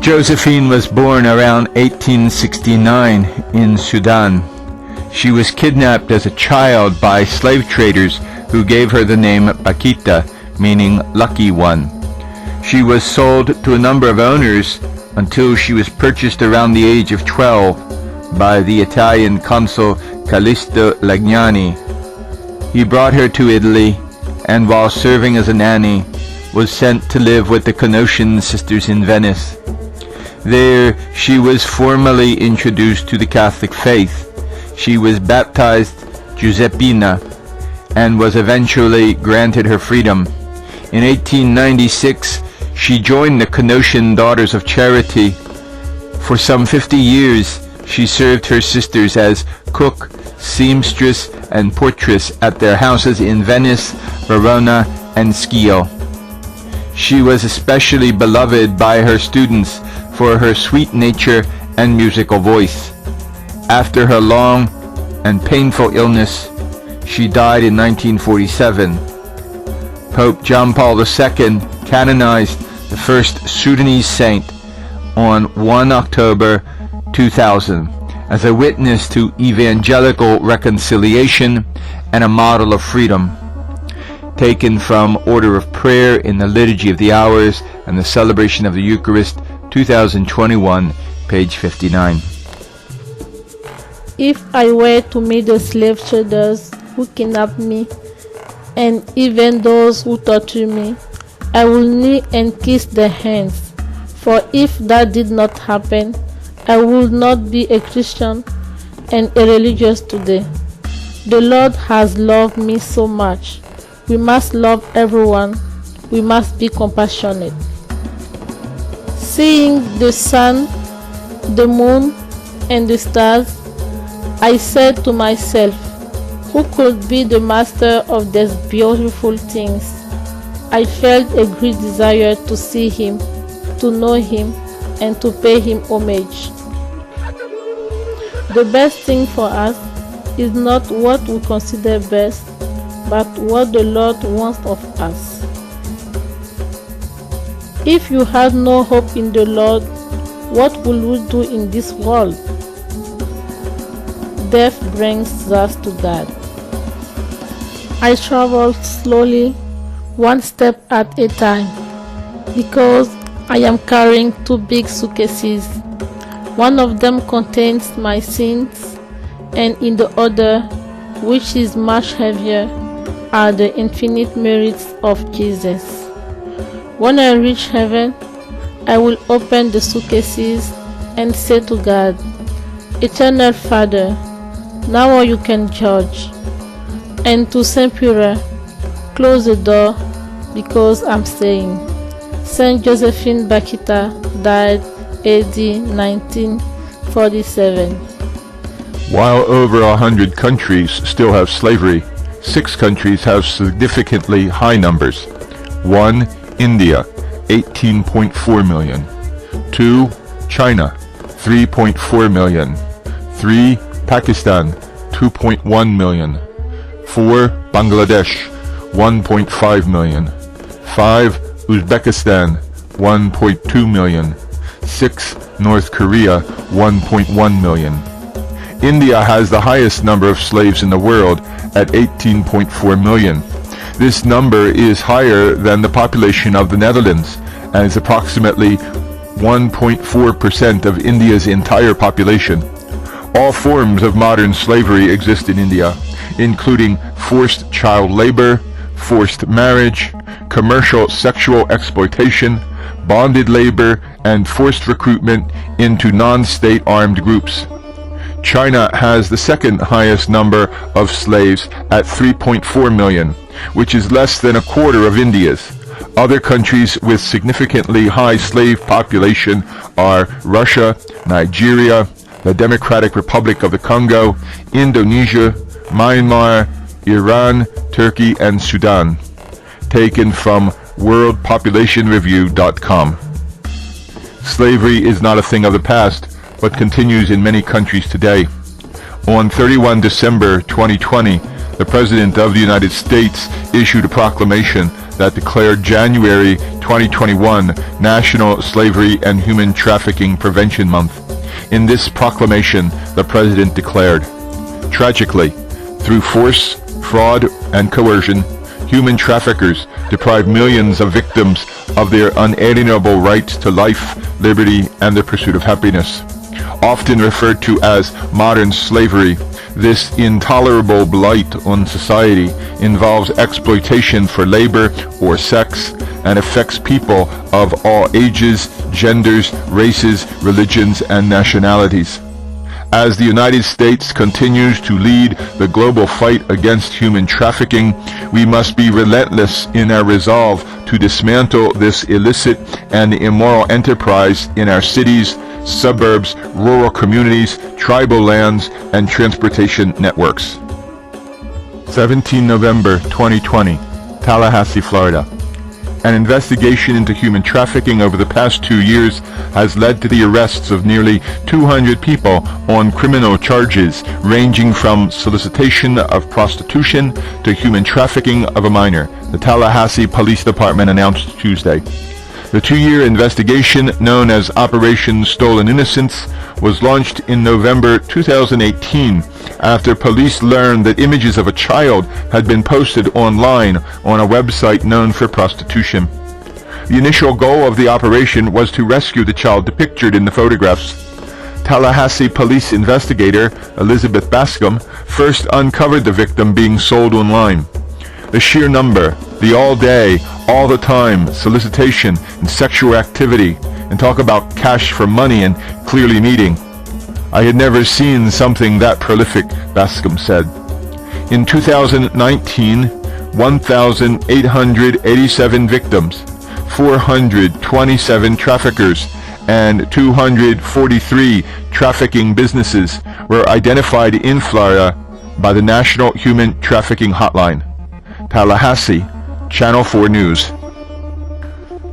Josephine was born around 1869 in Sudan. She was kidnapped as a child by slave traders who gave her the name Bahkita, meaning lucky one. She was sold to a number of owners until she was purchased around the age of 12 by the Italian consul Callisto Lagnani. He brought her to Italy, and while serving as a nanny, was sent to live with the Canossian sisters in Venice. There she was formally introduced to the Catholic faith. She was baptized Josephine and was eventually granted her freedom. In 1896, she joined the Canossian Daughters of Charity. For some 50 years, she served her sisters as cook, seamstress, and portress at their houses in Venice, Verona, and Schio. She was especially beloved by her students for her sweet nature and musical voice. After her long and painful illness, she died in 1947. Pope John Paul II canonized the first Sudanese saint on 1 October 2000 as a witness to evangelical reconciliation and a model of freedom. Taken from Order of Prayer in the Liturgy of the Hours and the Celebration of the Eucharist, 2021, page 59. If I were to meet the slave traders who kidnapped me, and even those who torture me, I will kneel and kiss their hands. For if that did not happen, I would not be a Christian and a religious today. The Lord has loved me so much. We must love everyone. We must be compassionate. Seeing the sun, the moon, and the stars, I said to myself, who could be the master of these beautiful things? I felt a great desire to see him, to know him, and to pay him homage. The best thing for us is not what we consider best, but what the Lord wants of us. If you had no hope in the Lord, what will we do in this world? Death brings us to God. I traveled slowly, one step at a time, because I am carrying two big suitcases. One of them contains my sins, and in the other, which is much heavier, are the infinite merits of Jesus. When I reach heaven, I will open the suitcases and say to God, Eternal Father, now you can judge. And to Saint Pierre, close the door, because I'm saying, Saint Josephine Bakhita died AD 1947. While over 100 countries still have slavery, 6 countries have significantly high numbers. 1. India, 18.4 million. 2. China, 3.4 million. 3. Pakistan, 2.1 million. 4. Bangladesh, 1.5 million. 5. Uzbekistan, 1.2 million. 6. North Korea, 1.1 million. India has the highest number of slaves in the world at 18.4 million. This number is higher than the population of the Netherlands and is approximately 1.4% of India's entire population. All forms of modern slavery exist in India, including forced child labor, forced marriage, commercial sexual exploitation, bonded labor, and forced recruitment into non-state armed groups. China has the second highest number of slaves at 3.4 million, which is less than a quarter of India's. Other countries with significantly high slave population are Russia, Nigeria, the Democratic Republic of the Congo, Indonesia, Myanmar, Iran, Turkey, and Sudan. Taken from worldpopulationreview.com. Slavery is not a thing of the past, but continues in many countries today. On 31 December 2020, the President of the United States issued a proclamation that declared January 2021 National Slavery and Human Trafficking Prevention Month. In this proclamation, the President declared, "Tragically, through force, fraud, and coercion, human traffickers deprive millions of victims of their unalienable rights to life, liberty, and the pursuit of happiness. Often referred to as modern slavery, this intolerable blight on society involves exploitation for labor or sex and affects people of all ages, genders, races, religions, and nationalities. As the United States continues to lead the global fight against human trafficking, we must be relentless in our resolve to dismantle this illicit and immoral enterprise in our cities, suburbs, rural communities, tribal lands, and transportation networks." 17 November 2020, Tallahassee, Florida. An investigation into human trafficking over the past 2 years has led to the arrests of nearly 200 people on criminal charges ranging from solicitation of prostitution to human trafficking of a minor, the Tallahassee Police Department announced Tuesday. The 2-year investigation, known as Operation Stolen Innocence, was launched in November 2018 after police learned that images of a child had been posted online on a website known for prostitution. The initial goal of the operation was to rescue the child depicted in the photographs. Tallahassee police investigator Elizabeth Bascom first uncovered the victim being sold online. The sheer number, the all day, all the time solicitation and sexual activity, and talk about cash for money and clearly meeting. "I had never seen something that prolific," Bascom said. In 2019, 1,887 victims, 427 traffickers, and 243 trafficking businesses were identified in Florida by the National Human Trafficking Hotline. Tallahassee, Channel 4 News.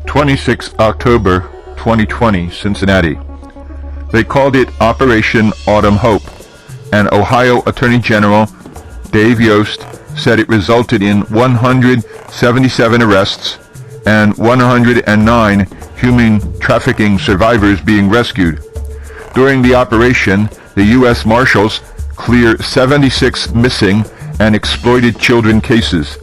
26 October 2020, Cincinnati. They called it Operation Autumn Hope, and Ohio Attorney General Dave Yost said it resulted in 177 arrests and 109 human trafficking survivors being rescued. During the operation, the U.S. Marshals cleared 76 missing and exploited children cases.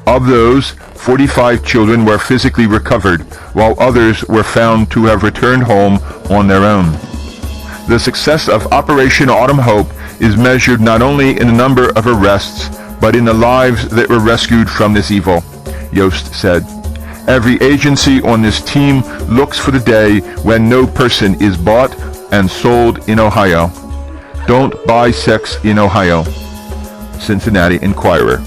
Of those, 45 children were physically recovered, while others were found to have returned home on their own. The success of Operation Autumn Hope is measured not only in the number of arrests, but in the lives that were rescued from this evil, Yost said. Every agency on this team looks for the day when no person is bought and sold in Ohio. Don't buy sex in Ohio. Cincinnati Enquirer.